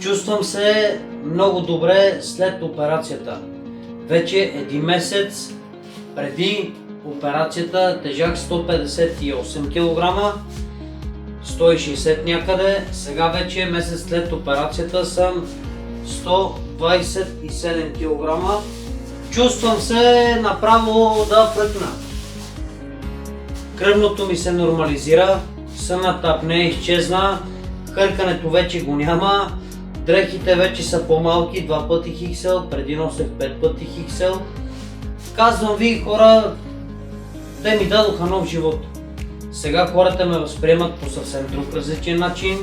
Чувствам се много добре след операцията. Вече един месец преди операцията тежах 158 кг, 160 някъде. Сега вече месец след операцията съм 127 кг. Чувствам се направо да фръкна. Кръвното ми се нормализира, сънната апнея изчезна, хъркането вече го няма, дрехите вече са по-малки, 2 пъти хиксел, преди носех 5 пъти хиксел. Казвам ви, хора, те ми дадоха нов живот. Сега хората ме възприемат по съвсем друг различен начин,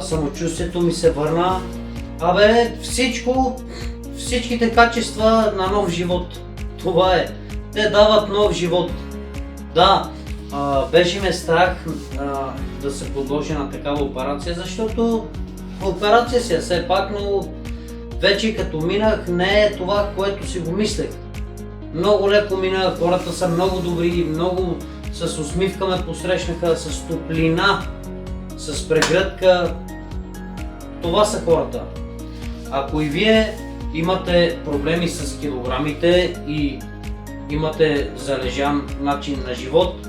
самочувствието ми се върна. Всичките качества на нов живот. Това е. Те дават нов живот. Да, беше ме страх да се подложа на такава операция, защото операция си е все пак, но вече като минах не е това, което си го мислех. Много леко минах, хората са много добри, много с усмивка ме посрещнаха, с топлина, с прегръдка. Това са хората. Ако и вие имате проблеми с килограмите и имате залежан начин на живот,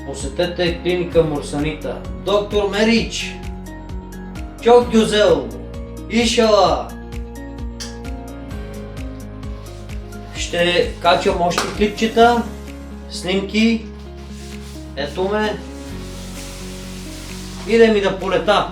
посетете клиника Мурсанита. Доктор Мерич, çok güzel, иншалла. Ще качвам още клипчета, снимки. Ето ме. Иде ми да полета.